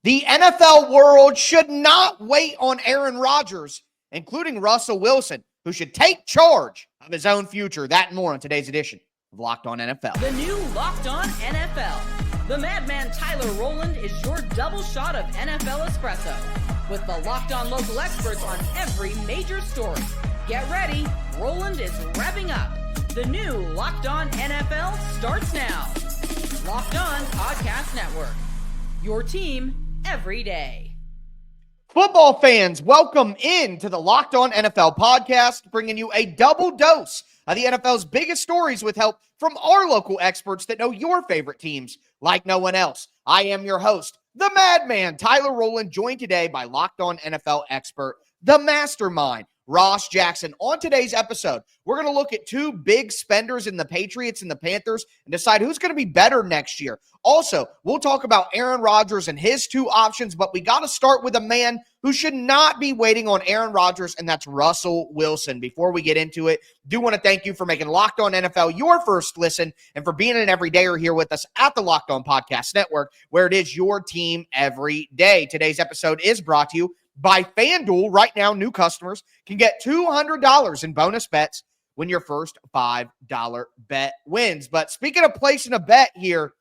The NFL world should not wait on Aaron Rodgers, including Russell Wilson, who should take charge of his own future. That and more on today's edition of Locked On NFL. The new Locked On NFL. The madman Tyler Rowland is your double shot of NFL espresso, with the Locked On local experts on every major story. Get ready, Rowland is revving up. The new Locked On NFL starts now. Locked On Podcast Network. Your team every day. Football fans, welcome in to the Locked On NFL podcast, bringing you a double dose of the NFL's biggest stories with help from our local experts that know your favorite teams like no one else. I am your host, the madman, Tyler Rowland, joined today by Locked On NFL expert, the mastermind, Ross Jackson. On today's episode, we're going to look at two big spenders in the Patriots and the Panthers and decide who's going to be better next year. Also, we'll talk about Aaron Rodgers and his two options, but we got to start with a man who should not be waiting on Aaron Rodgers, and that's Russell Wilson. Before we get into it, do want to thank you for making Locked On NFL your first listen and for being an everydayer here with us at the Locked On Podcast Network, where it is your team every day. Today's episode is brought to you by FanDuel. Right now, new customers can get $200 in bonus bets when your first $5 bet wins. But speaking of placing a bet here,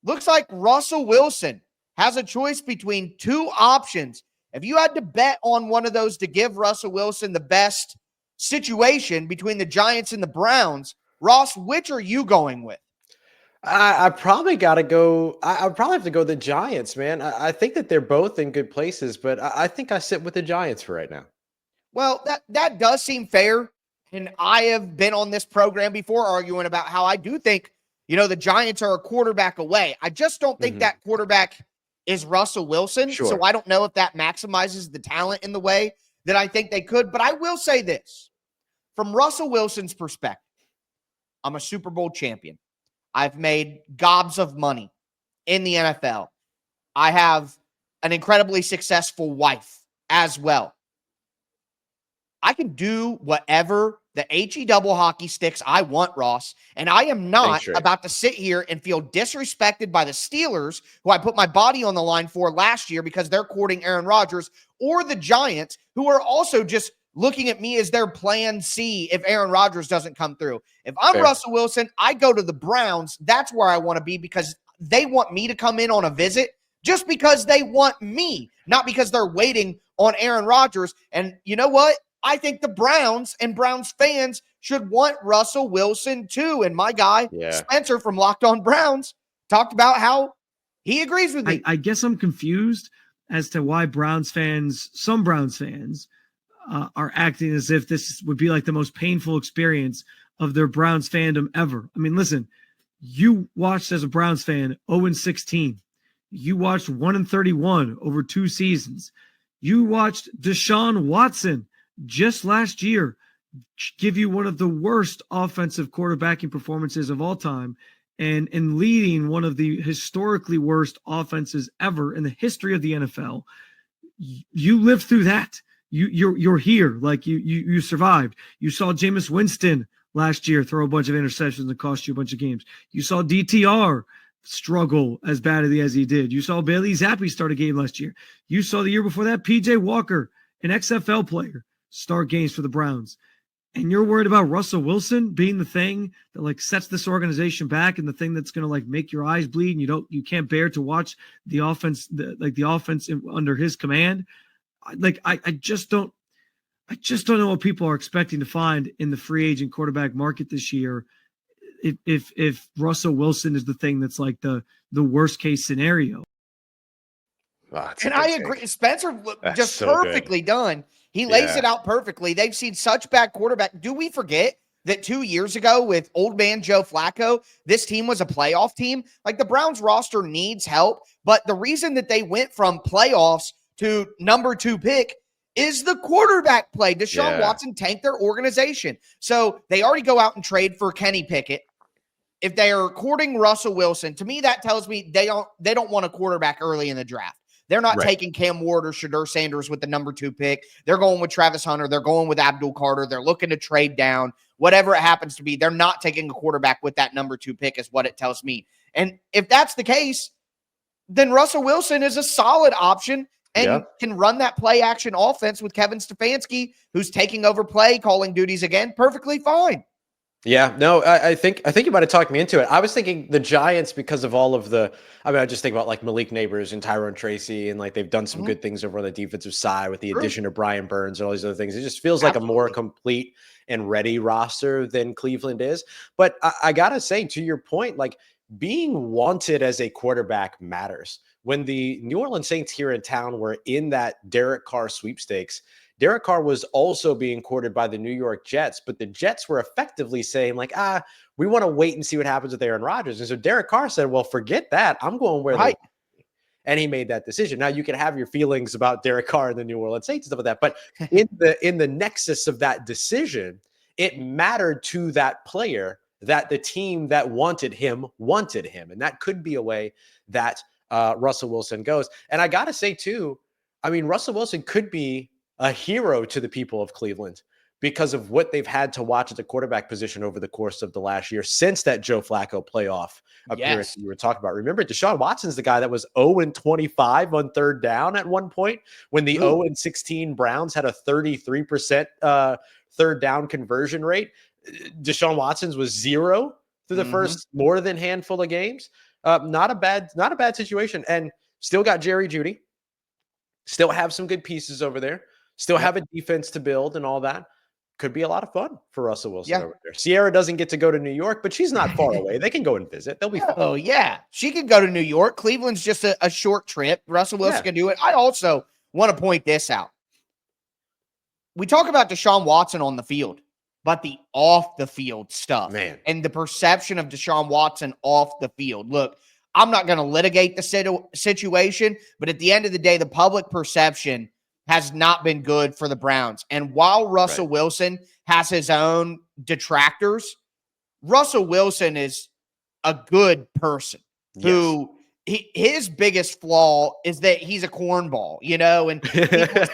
looks like Russell Wilson has a choice between two options. If you had to bet on one of those to give Russell Wilson the best situation between the Giants and the Browns, Ross, which are you going with? I probably got to go. I probably have to go the Giants, man. I think that they're both in good places, but I think I sit with the Giants for right now. Well, that does seem fair. And I have been on this program before arguing about how I do think, the Giants are a quarterback away. I just don't think that quarterback is Russell Wilson. Sure. So I don't know if that maximizes the talent in the way that I think they could. But I will say this. From Russell Wilson's perspective, I'm a Super Bowl champion. I've made gobs of money in the NFL. I have an incredibly successful wife as well. I can do whatever the HE double hockey sticks I want, Ross, and I am not about to sit here and feel disrespected by the Steelers, who I put my body on the line for last year because they're courting Aaron Rodgers, or the Giants, who are also just looking at me as their plan C if Aaron Rodgers doesn't come through. If I'm Russell Wilson, I go to the Browns. That's where I want to be because they want me to come in on a visit just because they want me, not because they're waiting on Aaron Rodgers. And you know what? I think the Browns and Browns fans should want Russell Wilson too. And my guy, Spencer from Locked On Browns, talked about how he agrees with me. I guess I'm confused as to why some Browns fans, are acting as if this would be like the most painful experience of their Browns fandom ever. I mean, listen, you watched as a Browns fan 0-16. You watched 1-31 over 2 seasons. You watched Deshaun Watson just last year give you one of the worst offensive quarterbacking performances of all time and leading one of the historically worst offenses ever in the history of the NFL. You lived through that. You're here, like you survived. You saw Jameis Winston last year throw a bunch of interceptions and cost you a bunch of games. You saw DTR struggle as badly as he did. You saw Bailey Zappi start a game last year. You saw the year before that PJ Walker, an XFL player, start games for the Browns. And you're worried about Russell Wilson being the thing that sets this organization back and the thing that's going to make your eyes bleed and you can't bear to watch the offense under his command. I just don't know what people are expecting to find in the free agent quarterback market this year. If Russell Wilson is the thing that's the worst case scenario. And I agree. Spencer just so perfectly done. He lays it out perfectly. They've seen such bad quarterback. Do we forget that 2 years ago with old man Joe Flacco, this team was a playoff team? The Browns roster needs help, but the reason that they went from playoffs to number 2 pick is the quarterback play. Deshaun Watson tanked their organization. So they already go out and trade for Kenny Pickett. If they are courting Russell Wilson, to me, that tells me they don't want a quarterback early in the draft. They're not taking Cam Ward or Shedeur Sanders with the number 2 pick. They're going with Travis Hunter. They're going with Abdul Carter. They're looking to trade down. Whatever it happens to be, they're not taking a quarterback with that number 2 pick is what it tells me. And if that's the case, then Russell Wilson is a solid option and can run that play action offense with Kevin Stefanski, who's taking over play calling duties again, perfectly fine. Yeah, no, I think you might have talked me into it. I was thinking the Giants because of all of I just think about like Malik Neighbors and Tyrone Tracy, and like they've done some good things over on the defensive side with the addition of Brian Burns and all these other things. It just feels like a more complete and ready roster than Cleveland is. But I gotta say, to your point, like being wanted as a quarterback matters. When the New Orleans Saints here in town were in that Derek Carr sweepstakes, Derek Carr was also being courted by the New York Jets, but the Jets were effectively saying like, we want to wait and see what happens with Aaron Rodgers. And so Derek Carr said, well, forget that. I'm going where they and he made that decision. Now you can have your feelings about Derek Carr and the New Orleans Saints and stuff like that, but in the nexus of that decision, it mattered to that player that the team that wanted him. And that could be a way that Russell Wilson goes. And I got to say too, I mean, Russell Wilson could be a hero to the people of Cleveland because of what they've had to watch at the quarterback position over the course of the last year since that Joe Flacco playoff appearance you were talking about. Remember, Deshaun Watson's the guy that was 0-25 on third down at one point when the 0-16 Browns had a 33% third down conversion rate. Deshaun Watson's was 0 through the first more than handful of games. Not a bad situation, and still got Jerry Jeudy. Still have some good pieces over there. Still have a defense to build and all that. Could be a lot of fun for Russell Wilson over there. Sierra doesn't get to go to New York, but she's not far away. They can go and visit. They'll be fun. Oh, yeah. She can go to New York. Cleveland's just a short trip. Russell Wilson can do it. I also want to point this out. We talk about Deshaun Watson on the field, but the off the field stuff and the perception of Deshaun Watson off the field. Look, I'm not going to litigate the situation, but at the end of the day, the public perception has not been good for the Browns. And while Russell Wilson has his own detractors, Russell Wilson is a good person who his biggest flaw is that he's a cornball, and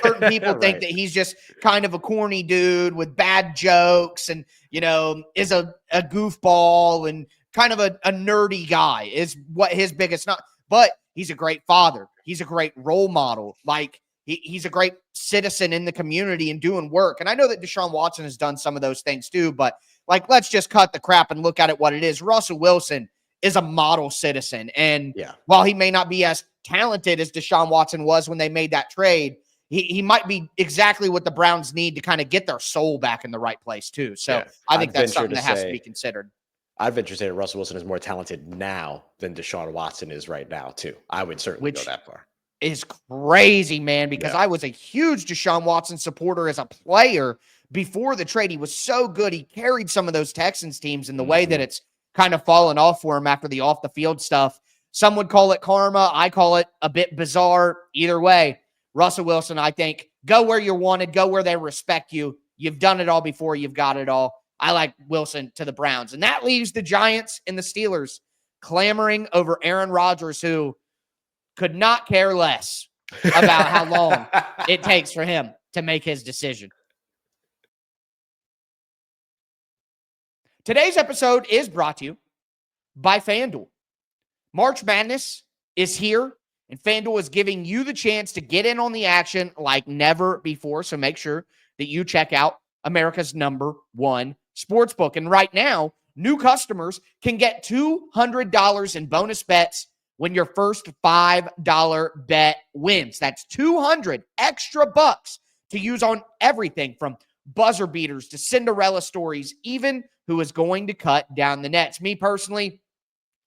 certain people think that he's just kind of a corny dude with bad jokes and, is a goofball and kind of a nerdy guy is what his biggest but he's a great father. He's a great role model. Like he's a great citizen in the community and doing work. And I know that Deshaun Watson has done some of those things too, but like, let's just cut the crap and look at it what it is. Russell Wilson is a model citizen. And while he may not be as talented as Deshaun Watson was when they made that trade, he might be exactly what the Browns need to kind of get their soul back in the right place too. So I think that's something that has to be considered. I'd venture to say that Russell Wilson is more talented now than Deshaun Watson is right now, too. I would certainly go that far. Is crazy, man, because I was a huge Deshaun Watson supporter as a player before the trade. He was so good. He carried some of those Texans teams in the way that it's kind of fallen off for him after the off-the-field stuff. Some would call it karma. I call it a bit bizarre. Either way, Russell Wilson, I think, go where you're wanted, go where they respect you. You've done it all before. You've got it all. I like Wilson to the Browns. And that leaves the Giants and the Steelers clamoring over Aaron Rodgers, who could not care less about how long it takes for him to make his decision. Today's episode is brought to you by FanDuel. March Madness is here, and FanDuel is giving you the chance to get in on the action like never before. So make sure that you check out America's #1 sportsbook. And right now, new customers can get $200 in bonus bets when your first $5 bet wins. That's 200 extra bucks to use on everything from buzzer beaters to Cinderella stories, even who is going to cut down the nets. Me personally,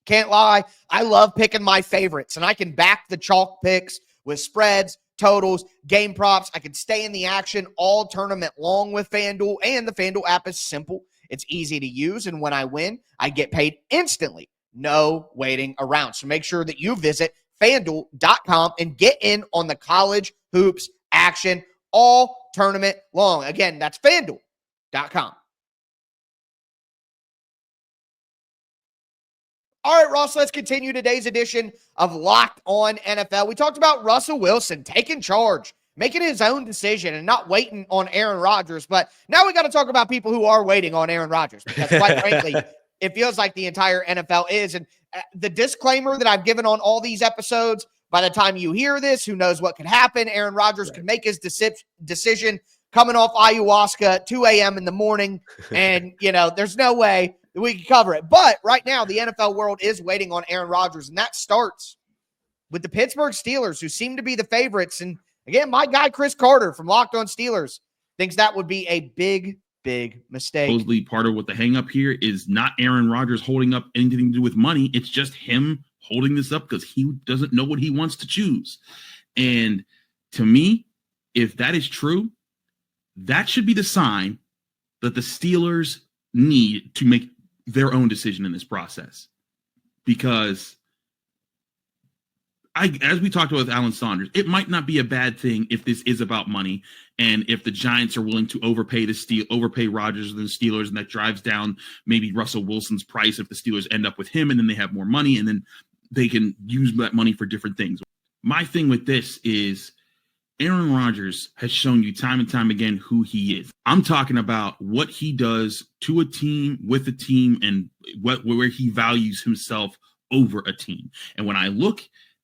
can't lie, I love picking my favorites, and I can back the chalk picks with spreads, totals, game props. I can stay in the action all tournament long with FanDuel, and the FanDuel app is simple. It's easy to use, and when I win, I get paid instantly. No waiting around. So make sure that you visit FanDuel.com and get in on the college hoops action all tournament long. Again, that's FanDuel.com. All right, Ross, let's continue today's edition of Locked On NFL. We talked about Russell Wilson taking charge, making his own decision, and not waiting on Aaron Rodgers. But now we got to talk about people who are waiting on Aaron Rodgers, because quite frankly, it feels like the entire NFL is. And the disclaimer that I've given on all these episodes, by the time you hear this, who knows what could happen? Aaron Rodgers could make his decision coming off ayahuasca at 2 a.m. in the morning. And, there's no way that we can cover it. But right now, the NFL world is waiting on Aaron Rodgers. And that starts with the Pittsburgh Steelers, who seem to be the favorites. And again, my guy, Chris Carter from Locked On Steelers, thinks that would be a big mistake. Supposedly part of what the hang up here is not Aaron Rodgers holding up anything to do with money. It's just him holding this up because he doesn't know what he wants to choose. And to me, if that is true, that should be the sign that the Steelers need to make their own decision in this process. Because as we talked about with Alan Saunders, it might not be a bad thing if this is about money, and if the Giants are willing to overpay Rodgers and the Steelers, and that drives down maybe Russell Wilson's price if the Steelers end up with him, and then they have more money, and then they can use that money for different things. My thing with this is Aaron Rodgers has shown you time and time again who he is. I'm talking about what he does to a team, with a team, and where he values himself over a team. And when I look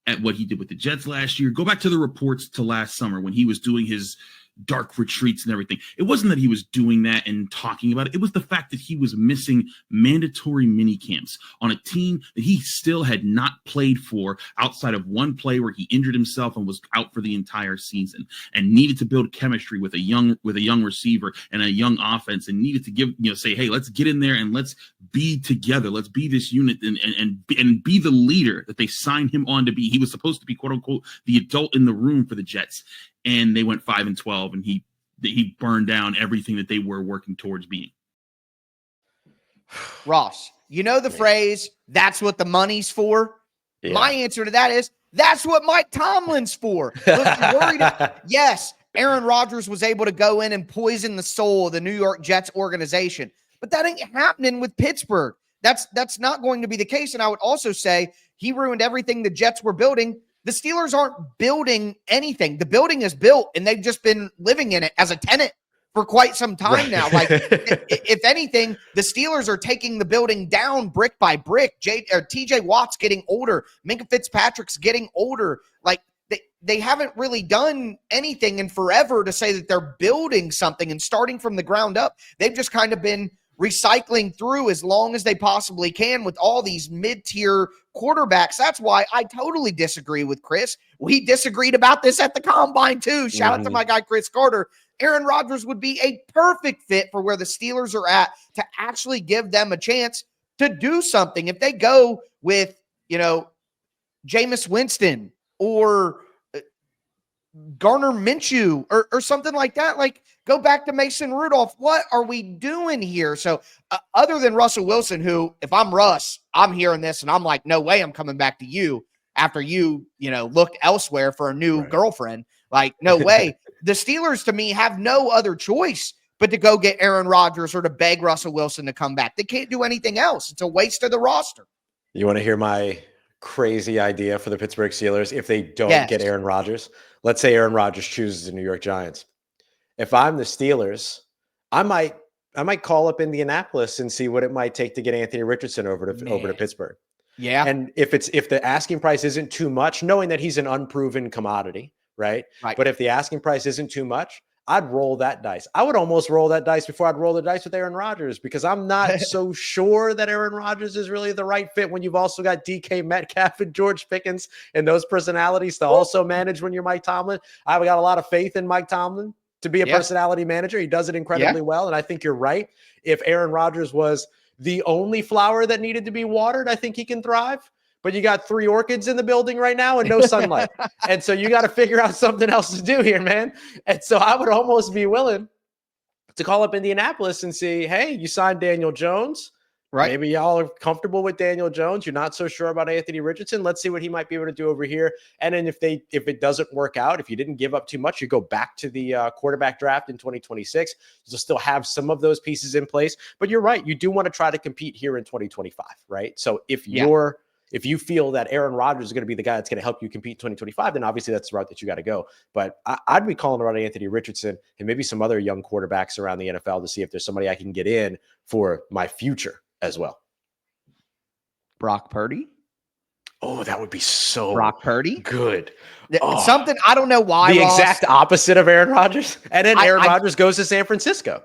at what he did with the Jets last year, go back to the reports to last summer when he was doing his dark retreats and everything. It wasn't that he was doing that and talking about it. It was the fact that he was missing mandatory mini camps on a team that he still had not played for outside of one play where he injured himself and was out for the entire season, and needed to build chemistry with a young receiver and a young offense, and needed to say, hey, let's get in there and let's be together. Let's be this unit and be the leader that they signed him on to be. He was supposed to be, quote unquote, the adult in the room for the Jets. And they went 5-12, and he burned down everything that they were working towards being. Ross, the phrase, that's what the money's for? Yeah. My answer to that is, that's what Mike Tomlin's for. Look, you're worried. Yes, Aaron Rodgers was able to go in and poison the soul of the New York Jets organization, but that ain't happening with Pittsburgh. That's not going to be the case. And I would also say he ruined everything the Jets were building. The Steelers aren't building anything. The building is built, and they've just been living in it as a tenant for quite some time now. Like, if anything, the Steelers are taking the building down brick by brick. TJ Watt's getting older. Minkah Fitzpatrick's getting older. Like, they haven't really done anything in forever to say that they're building something and starting from the ground up. They've just kind of been recycling through as long as they possibly can with all these mid-tier quarterbacks. That's why I totally disagree with Chris. We disagreed about this at the Combine too. Shout out to my guy, Chris Carter. Aaron Rodgers would be a perfect fit for where the Steelers are at to actually give them a chance to do something. If they go with, Jameis Winston or Garner Minshew or something like that, like, go back to Mason Rudolph. What are we doing here? So other than Russell Wilson, who, if I'm Russ, I'm hearing this and I'm like, no way I'm coming back to you after you looked elsewhere for a new girlfriend. Like, no way. The Steelers, to me, have no other choice but to go get Aaron Rodgers or to beg Russell Wilson to come back. They can't do anything else. It's a waste of the roster. You want to hear my crazy idea for the Pittsburgh Steelers if they don't get Aaron Rodgers? Let's say Aaron Rodgers chooses the New York Giants. If I'm the Steelers, I might call up Indianapolis and see what it might take to get Anthony Richardson over to Pittsburgh. Yeah. And if the asking price isn't too much, knowing that he's an unproven commodity, right? But if the asking price isn't too much, I'd roll that dice. I would almost roll that dice before I'd roll the dice with Aaron Rodgers, because I'm not so sure that Aaron Rodgers is really the right fit when you've also got DK Metcalf and George Pickens and those personalities to also manage when you're Mike Tomlin. I've got a lot of faith in Mike Tomlin to be a personality manager. He does it incredibly well. And I think you're right. If Aaron Rodgers was the only flower that needed to be watered, I think he can thrive. But you got 3 orchids in the building right now and no sunlight. And so you got to figure out something else to do here, man. And so I would almost be willing to call up Indianapolis and see, hey, you signed Daniel Jones. Right. Maybe y'all are comfortable with Daniel Jones. You're not so sure about Anthony Richardson. Let's see what he might be able to do over here. And then if it doesn't work out, if you didn't give up too much, you go back to the quarterback draft in 2026. You'll still have some of those pieces in place. But you're right. You do want to try to compete here in 2025, right? So if you feel that Aaron Rodgers is going to be the guy that's going to help you compete in 2025, then obviously that's the route that you got to go. But I'd be calling around Anthony Richardson and maybe some other young quarterbacks around the NFL to see if there's somebody I can get in for my future as well. Brock Purdy. Oh, that would be so Brock Purdy. good. Something I don't know why. The Ross, exact opposite of Aaron Rodgers. And then Aaron Rodgers goes to San Francisco.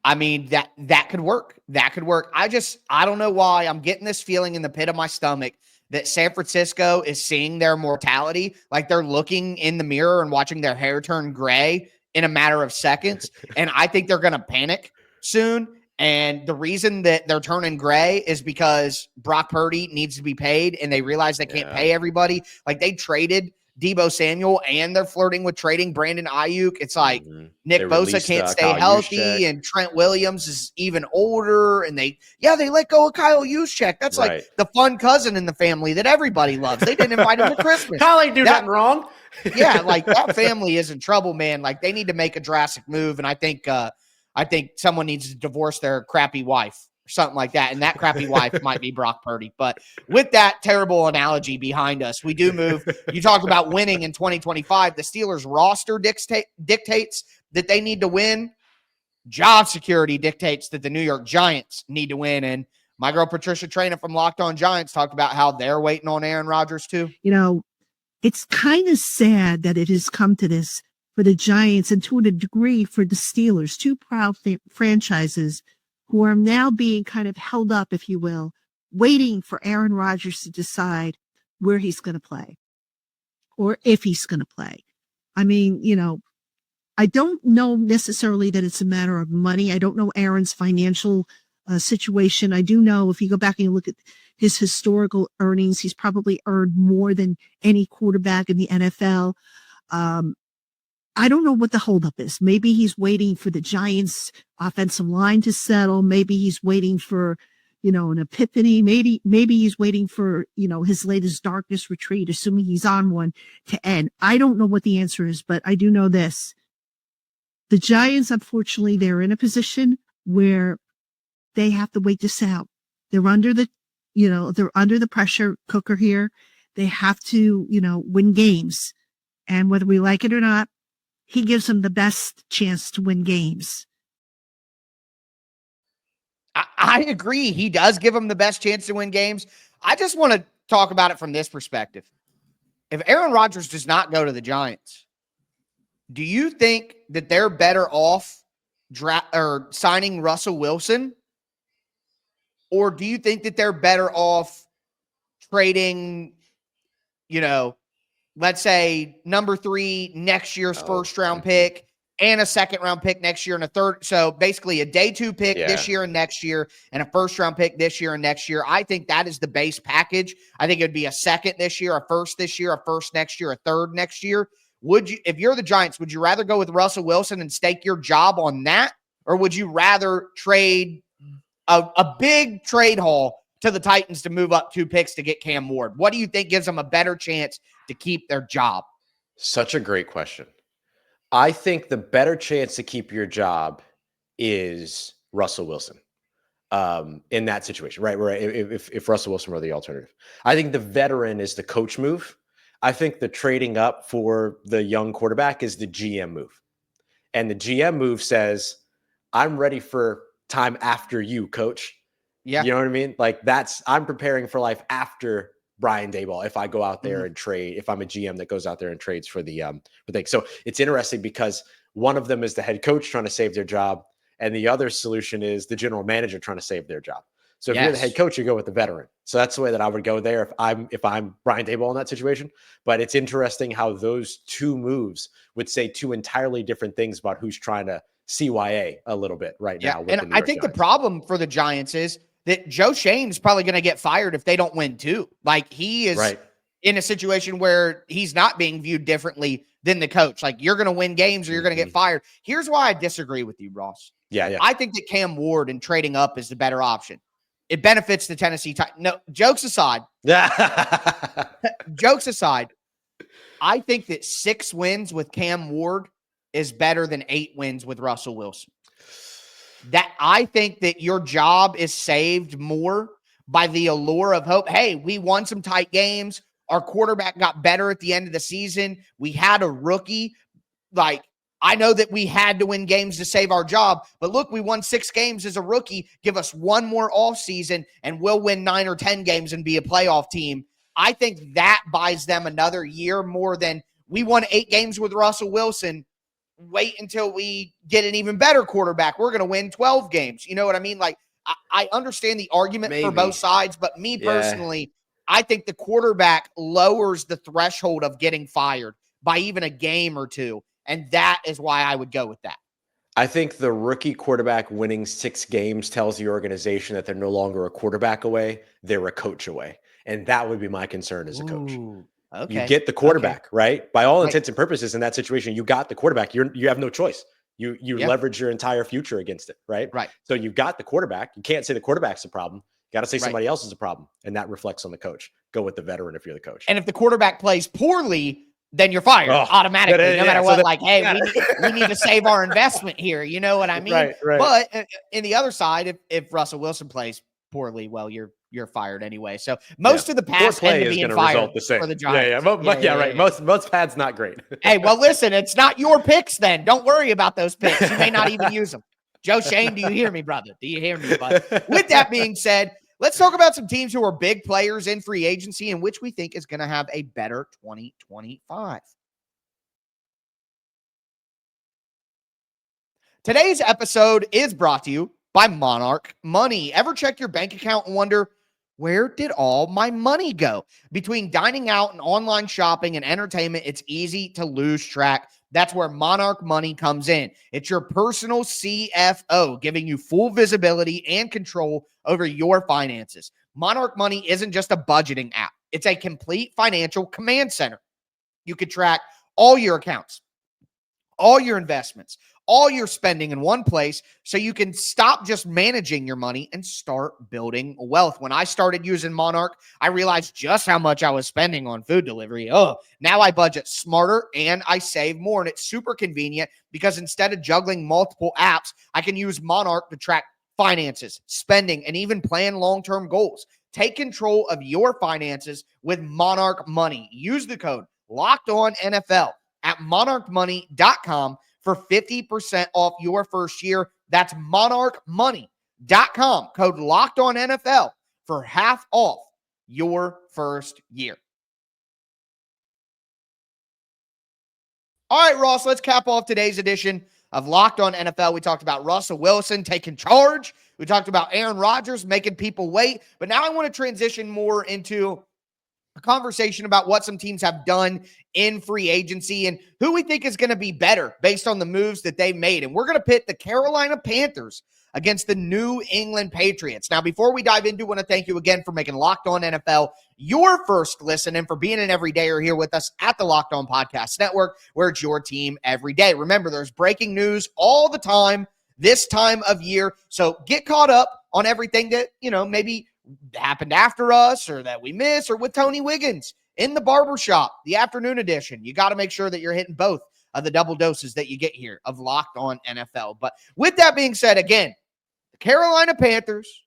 I mean, that could work. That could work. I don't know why. I'm getting this feeling in the pit of my stomach that San Francisco is seeing their mortality. Like they're looking in the mirror and watching their hair turn gray in a matter of seconds. And I think they're going to panic soon. And the reason that they're turning gray is because Brock Purdy needs to be paid and they realize they can't pay everybody. Like they traded Deebo Samuel and they're flirting with trading Brandon Ayuk. It's like Nick Bosa can't stay healthy and Trent Williams is even older. And they let go of Kyle Juszczyk. That's like the fun cousin in the family that everybody loves. They didn't invite him to Christmas. Kyle ain't do nothing wrong. Yeah, like that family is in trouble, man. Like they need to make a drastic move. And I think someone needs to divorce their crappy wife or something like that. And that crappy wife might be Brock Purdy. But with that terrible analogy behind us, we do move. You talked about winning in 2025. The Steelers roster dictates that they need to win. Job security dictates that the New York Giants need to win. And my girl Patricia Traina from Locked On Giants talked about how they're waiting on Aaron Rodgers too. You know, it's kind of sad that it has come to this for the Giants and to a degree for the Steelers, two proud franchises who are now being kind of held up, if you will, waiting for Aaron Rodgers to decide where he's going to play or if he's going to play. I mean, you know, I don't know necessarily that it's a matter of money. I don't know Aaron's financial situation. I do know if you go back and you look at his historical earnings, he's probably earned more than any quarterback in the NFL. I don't know what the holdup is. Maybe he's waiting for the Giants offensive line to settle. Maybe he's waiting for, you know, an epiphany. Maybe he's waiting for, you know, his latest darkness retreat, assuming he's on one, to end. I don't know what the answer is, but I do know this. The Giants, unfortunately, they're in a position where they have to wait this out. They're under the pressure cooker here. They have to, you know, win games. And whether we like it or not, he gives them the best chance to win games. I agree. He does give them the best chance to win games. I just want to talk about it from this perspective. If Aaron Rodgers does not go to the Giants, do you think that they're better off signing Russell Wilson? Or do you think that they're better off trading, you know, let's say number 3 next year's first round pick and a second round pick next year and a third. So basically a day 2 pick this year and next year and a first round pick this year and next year. I think that is the base package. I think it would be a second this year, a first this year, a first next year, a third next year. Would you, if you're the Giants, would you rather go with Russell Wilson and stake your job on that? Or would you rather trade a big trade haul to the Titans to move up 2 picks to get Cam Ward? What do you think gives them a better chance to keep their job? Such a great question. I think the better chance to keep your job is Russell Wilson in that situation, right? Where if Russell Wilson were the alternative. I think the veteran is the coach move. I think the trading up for the young quarterback is the GM move. And the GM move says, I'm ready for time after you, coach. Yeah. You know what I mean? Like I'm preparing for life after Brian Daboll if I go out there and trade, if I'm a GM that goes out there and trades for the thing. So it's interesting because one of them is the head coach trying to save their job, and the other solution is the general manager trying to save their job. So if you're the head coach, you go with the veteran. So that's the way that I would go there if I'm Brian Daboll in that situation. But it's interesting how those 2 moves would say 2 entirely different things about who's trying to CYA a little bit right now. And I think the problem for the Giants is that Joe Shane's probably going to get fired if they don't win too. Like he is in a situation where he's not being viewed differently than the coach. Like you're going to win games or you're going to get fired. Here's why I disagree with you, Ross. Yeah. I think that Cam Ward and trading up is the better option. It benefits the Tennessee Titans. No, jokes aside. Jokes aside, I think that 6 wins with Cam Ward is better than 8 wins with Russell Wilson. That I think that your job is saved more by the allure of hope. Hey, we won some tight games. Our quarterback got better at the end of the season. We had a rookie. Like I know that we had to win games to save our job, but look, we won 6 games as a rookie. Give us one more off season and we'll win 9 or 10 games and be a playoff team. I think that buys them another year more than we won 8 games with Russell Wilson. Wait until we get an even better quarterback. We're going to win 12 games. You know what I mean? Like, I understand the argument for both sides, but me personally, I think the quarterback lowers the threshold of getting fired by even a game or two. And that is why I would go with that. I think the rookie quarterback winning 6 games tells the organization that they're no longer a quarterback away, they're a coach away. And that would be my concern as a coach. Okay. You get the quarterback, right? By all intents and purposes in that situation, you got the quarterback. You have no choice. You leverage your entire future against it, right? Right. So you've got the quarterback. You can't say the quarterback's a problem. You got to say somebody else is a problem. And that reflects on the coach. Go with the veteran if you're the coach. And if the quarterback plays poorly, then you're fired automatically, no matter what. Like, hey, we need to save our investment here. You know what I mean? Right. But in the other side, if Russell Wilson plays poorly, well, you're fired anyway. So most of the pass end to being fired for the Giants. Right. Most pads not great. Hey, well, listen, it's not your picks then. Don't worry about those picks. You may not even use them. Joe Shane, do you hear me, brother? Do you hear me, bud? With that being said, let's talk about some teams who are big players in free agency and which we think is going to have a better 2025. Today's episode is brought to you by Monarch Money. Ever check your bank account and wonder, where did all my money go? Between dining out and online shopping and entertainment, it's easy to lose track. That's where Monarch Money comes in. It's your personal CFO, giving you full visibility and control over your finances. Monarch Money isn't just a budgeting app. It's a complete financial command center. You can track all your accounts, all your investments, all your spending in one place so you can stop just managing your money and start building wealth. When I started using Monarch, I realized just how much I was spending on food delivery. Now I budget smarter and I save more. And it's super convenient because instead of juggling multiple apps, I can use Monarch to track finances, spending, and even plan long-term goals. Take control of your finances with Monarch Money. Use the code LOCKEDONNFL at monarchmoney.com for 50% off your first year. That's monarchmoney.com. Code LOCKEDONNFL for half off your first year. All right, Ross, let's cap off today's edition of Locked On NFL. We talked about Russell Wilson taking charge. We talked about Aaron Rodgers making people wait. But now I want to transition more into a conversation about what some teams have done in free agency and who we think is going to be better based on the moves that they've made. And we're going to pit the Carolina Panthers against the New England Patriots. Now, before we dive into it, I want to thank you again for making Locked On NFL your first listen and for being an everydayer here with us at the Locked On Podcast Network, where it's your team every day. Remember, there's breaking news all the time this time of year. So get caught up on everything that, maybe happened after us or that we miss, or with Tony Wiggins in the barbershop, the afternoon edition. You got to make sure that you're hitting both of the double doses that you get here of Locked On NFL. But with that being said, again, the Carolina Panthers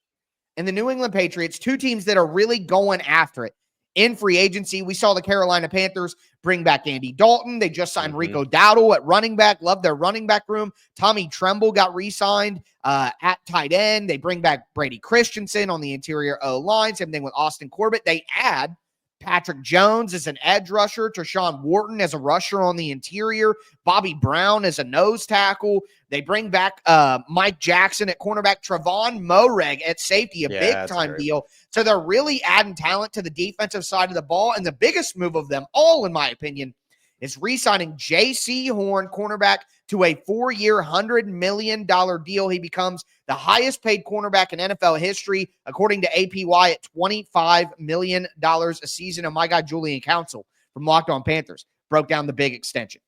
and the New England Patriots, two teams that are really going after it in free agency. We saw the Carolina Panthers bring back Andy Dalton. They just signed Rico Dowdle at running back. Love their running back room. Tommy Tremble got re-signed at tight end. They bring back Brady Christensen on the interior O-line. Same thing with Austin Corbett. They add Patrick Jones as an edge rusher, Tershawn Wharton as a rusher on the interior, Bobby Brown as a nose tackle. They bring back Mike Jackson at cornerback, Trevon Moreg at safety, a big-time deal. So they're really adding talent to the defensive side of the ball. And the biggest move of them all, in my opinion, is re-signing J.C. Horn, cornerback, to a 4-year, $100 million deal. He becomes the highest-paid cornerback in NFL history, according to APY, at $25 million a season. And my guy, Julian Council from Locked On Panthers, broke down the big extension.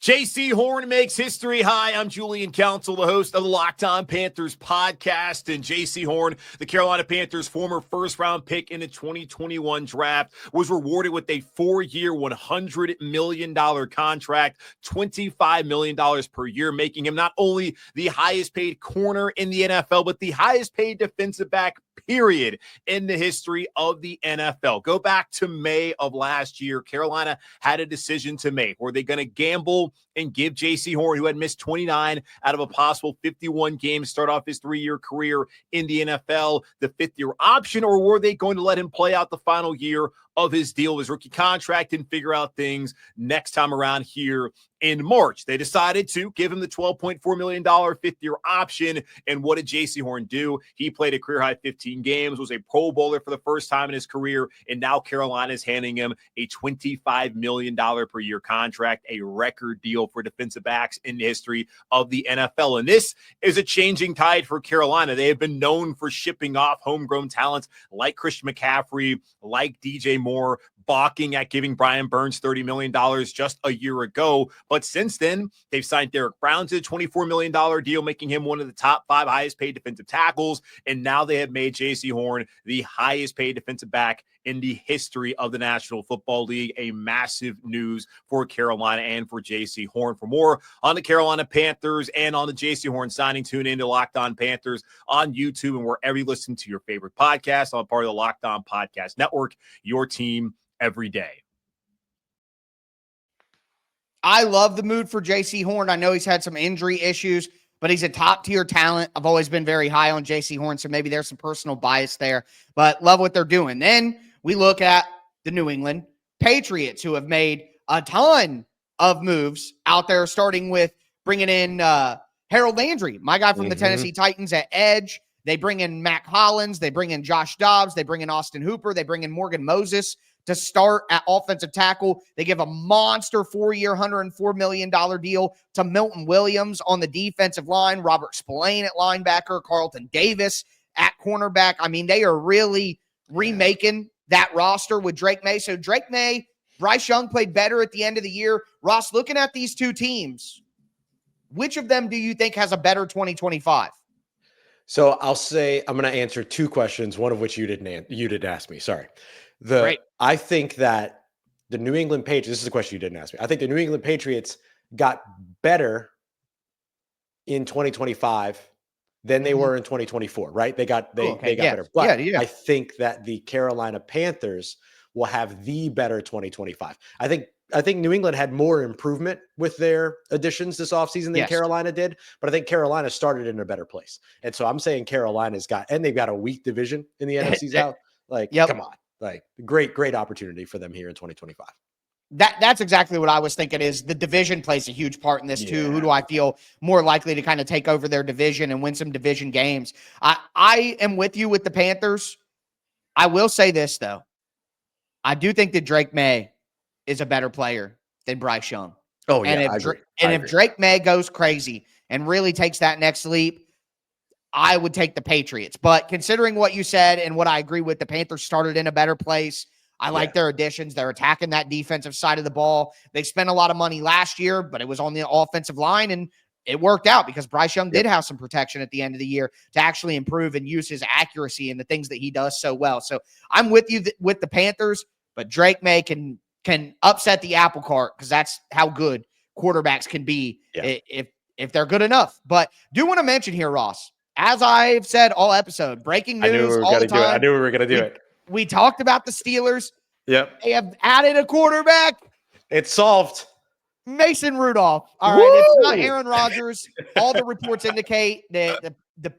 J.C. Horn makes history. Hi, I'm Julian Council, the host of the Locked On Panthers podcast. And J.C. Horn, the Carolina Panthers' former first-round pick in the 2021 draft, was rewarded with a 4-year, $100 million contract, $25 million per year, making him not only the highest-paid corner in the NFL, but the highest-paid defensive back, period, in the history of the NFL. Go back to May of last year. Carolina had a decision to make. Were they going to gamble and give J.C. Horn, who had missed 29 out of a possible 51 games, start off his 3-year career in the NFL, the 5th-year option, or were they going to let him play out the final year of his deal, his rookie contract, and figure out things next time around here in March? They decided to give him the $12.4 million 5th-year option. And what did J.C. Horn do? He played a career-high 15 games, was a Pro Bowler for the first time in his career, and now Carolina is handing him a $25 million per year contract, a record deal for defensive backs in the history of the NFL. And this is a changing tide for Carolina. They have been known for shipping off homegrown talents like Christian McCaffrey, like DJ Moore, balking at giving Brian Burns $30 million just a year ago. But since then, they've signed Derek Brown to a $24 million deal, making him one of the top 5 highest paid defensive tackles. And now they have made J.C. Horn the highest paid defensive back in the history of the National Football League. A massive news for Carolina and for J.C. Horn. For more on the Carolina Panthers and on the J.C. Horn signing, tune into Locked On Panthers on YouTube and wherever you listen to your favorite podcast. I'm part of the Locked On Podcast Network, your team every day. I love the mood for J.C. Horn. I know he's had some injury issues, but he's a top-tier talent. I've always been very high on J.C. Horn, so maybe there's some personal bias there, but love what they're doing. Then we look at the New England Patriots, who have made a ton of moves out there, starting with bringing in Harold Landry, my guy from the Tennessee Titans at edge. They bring in Mac Hollins. They bring in Josh Dobbs. They bring in Austin Hooper. They bring in Morgan Moses to start at offensive tackle. They give a monster 4-year, $104 million deal to Milton Williams on the defensive line, Robert Spillane at linebacker, Carlton Davis at cornerback. I mean, they are really remaking that roster with Drake May. So Drake May, Bryce Young played better at the end of the year. Ross, looking at these two teams, which of them do you think has a better 2025? So I'll say I'm going to answer 2 questions, one of which you didn't ask me. Sorry. I think that the New England Patriots, this is a question you didn't ask me. I think the New England Patriots got better in 2025 than they were in 2024, right? They got better. But I think that the Carolina Panthers will have the better 2025. I think New England had more improvement with their additions this offseason than Carolina did, but I think Carolina started in a better place. And so I'm saying Carolina's they've got a weak division in the NFC South. Come on. Great opportunity for them here in 2025. That's exactly what I was thinking. Is the division plays a huge part in this too. Who do I feel more likely to kind of take over their division and win some division games? I am with you with the Panthers. I will say this though. I do think that Drake May is a better player than Bryce Young. Oh yeah. And if Drake May goes crazy and really takes that next leap, I would take the Patriots. But considering what you said and what I agree with, the Panthers started in a better place. I like their additions. They're attacking that defensive side of the ball. They spent a lot of money last year, but it was on the offensive line, and it worked out because Bryce Young did have some protection at the end of the year to actually improve and use his accuracy and the things that he does so well. So I'm with you with the Panthers, but Drake May can upset the apple cart because that's how good quarterbacks can be if they're good enough. But do want to mention here, Ross, as I've said all episode, breaking news all the time. I knew we were going to do it. We talked about the Steelers. Yep. They have added a quarterback. It's solved. Mason Rudolph. All right. It's not Aaron Rodgers. All the reports indicate that the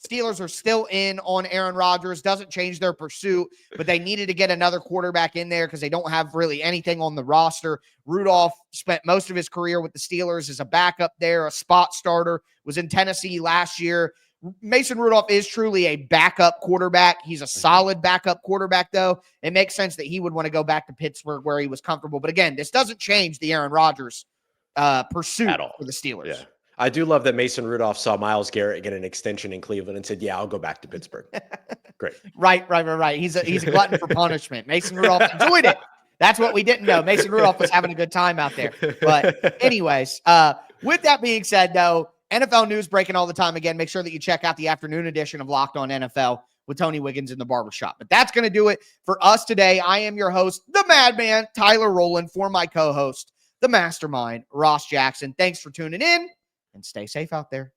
Steelers are still in on Aaron Rodgers. Doesn't change their pursuit, but they needed to get another quarterback in there because they don't have really anything on the roster. Rudolph spent most of his career with the Steelers as a backup there, a spot starter, was in Tennessee last year. Mason Rudolph is truly a backup quarterback. He's a solid backup quarterback, though. It makes sense that he would want to go back to Pittsburgh where he was comfortable. But again, this doesn't change the Aaron Rodgers pursuit at all for the Steelers. Yeah. I do love that Mason Rudolph saw Myles Garrett get an extension in Cleveland and said, yeah, I'll go back to Pittsburgh. Great. Right. He's a glutton for punishment. Mason Rudolph enjoyed it. That's what we didn't know. Mason Rudolph was having a good time out there. But anyways, with that being said, though, NFL news breaking all the time. Again, make sure that you check out the afternoon edition of Locked On NFL with Tony Wiggins in the barbershop. But that's going to do it for us today. I am your host, the Madman, Tyler Rowland, for my co-host, the Mastermind, Ross Jackson. Thanks for tuning in, and stay safe out there.